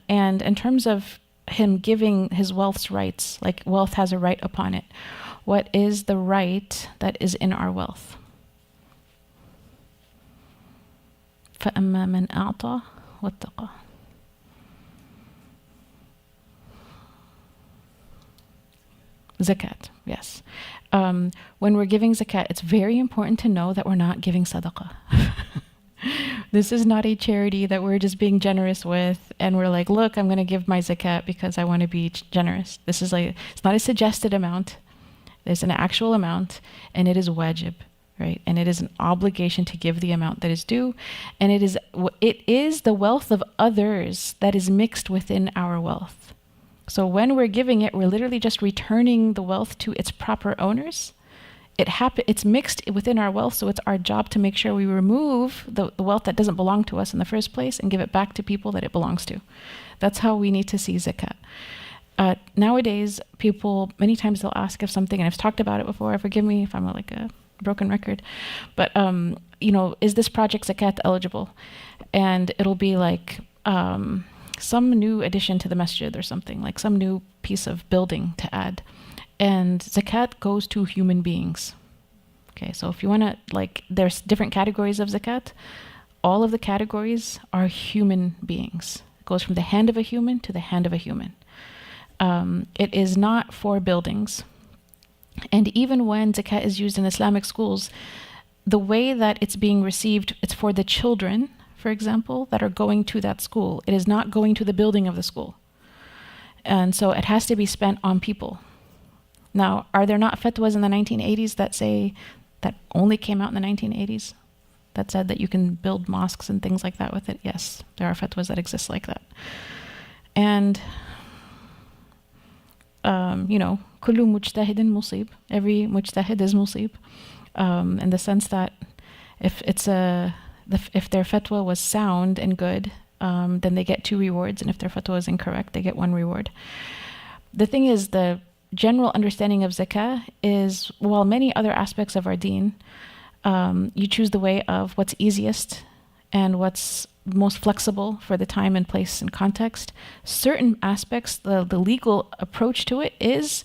And in terms of him giving his wealth's rights, like wealth has a right upon it, what is the right that is in our wealth? فَأَمَّا مَنْ أَعْطَى وَاتَّقَى. Zakat, yes. When we're giving zakat, it's very important to know that we're not giving sadaqah. This is not a charity that we're just being generous with, and we're like, look, I'm going to give my zakat because I want to be generous. This is like, it's not a suggested amount. There's an actual amount, and it is wajib, right? And it is an obligation to give the amount that is due, and it is the wealth of others that is mixed within our wealth. So when we're giving it, we're literally just returning the wealth to its proper owners. It's mixed within our wealth, so it's our job to make sure we remove the wealth that doesn't belong to us in the first place and give it back to people that it belongs to. That's how we need to see zakat. Nowadays, people, many times they'll ask if something, and I've talked about it before, forgive me if I'm like a broken record, but is this project zakat eligible? And it'll be like, some new addition to the masjid or something, like some new piece of building to add. And zakat goes to human beings. Okay, so if you want to, like, there's different categories of zakat. All of the categories are human beings. It goes from the hand of a human to the hand of a human. It is not for buildings. And even when zakat is used in Islamic schools, the way that it's being received, it's for the children, for example, that are going to that school. It is not going to the building of the school. And so it has to be spent on people. Now, are there not fatwas in the 1980s that say, that only came out in the 1980s, that said that you can build mosques and things like that with it? Yes, there are fatwas that exist like that. And, kullu mujtahidin musib. Every mujtahid is musib. In the sense that if their fatwa was sound and good, then they get 2 rewards, and if their fatwa is incorrect, they get 1 reward. The thing is, the general understanding of zakah is, while many other aspects of our deen, you choose the way of what's easiest and what's most flexible for the time and place and context. Certain aspects, the legal approach to it is,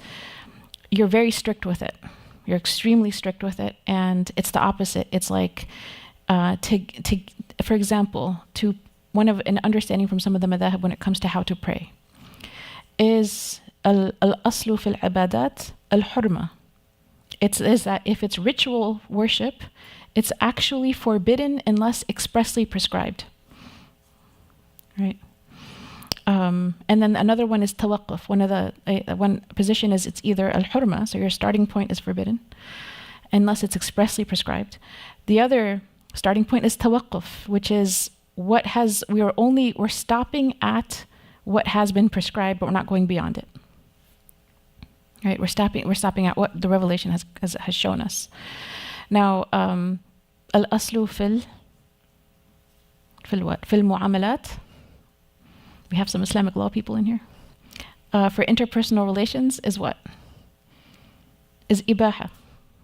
you're very strict with it. You're extremely strict with it, and it's the opposite. It's like, for example, an understanding from some of the madhahib when it comes to how to pray is al-aslu fil ibadat al-hurma. Is that if it's ritual worship, it's actually forbidden unless expressly prescribed. Right? And then another one is tawaqquf. One position is it's either al-hurma, so your starting point is forbidden, unless it's expressly prescribed. The other starting point is tawaqquf, which is we're stopping at what has been prescribed, but we're not going beyond it. Right? We're stopping at what the revelation has shown us. Now, al-aslu fil mu'amalat. We have some Islamic law people in here. For interpersonal relations is what? Is ibaha.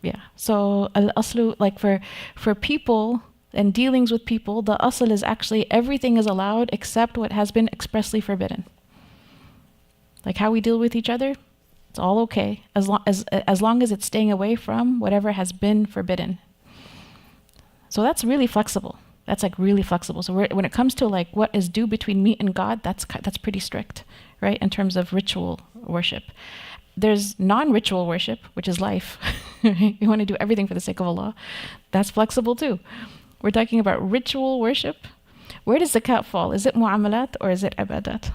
Yeah. So al-aslu, like for people and dealings with people, the asl is actually everything is allowed except what has been expressly forbidden. Like how we deal with each other, it's all okay as long as it's staying away from whatever has been forbidden. So that's really flexible. That's like really flexible. So when it comes to like what is due between me and God, that's pretty strict, right? In terms of ritual worship. There's non-ritual worship, which is life. You want to do everything for the sake of Allah. That's flexible too. We're talking about ritual worship. Where does zakat fall? Is it mu'amalat or is it ibadat?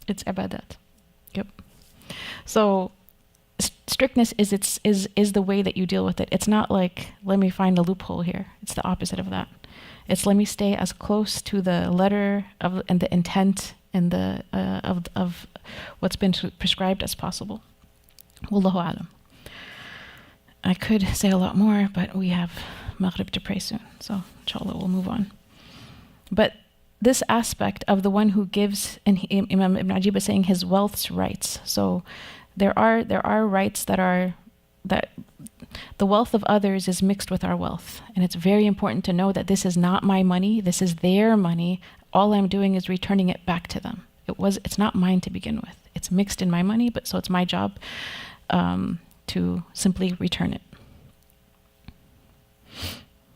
It's ibadat. Yep. So strictness is the way that you deal with it. It's not like, let me find a loophole here. It's the opposite of that. It's let me stay as close to the letter and the intent and the of what's been prescribed as possible. Wallahu alam. I could say a lot more, but we have Maghrib to pray soon, so inshallah we'll move on. But this aspect of the one who gives, and Imam Ibn Ajib is saying his wealth's rights. So there are rights that The wealth of others is mixed with our wealth. And it's very important to know that this is not my money. This is their money. All I'm doing is returning it back to them. It's not mine to begin with. It's mixed in my money, but so it's my job to simply return it.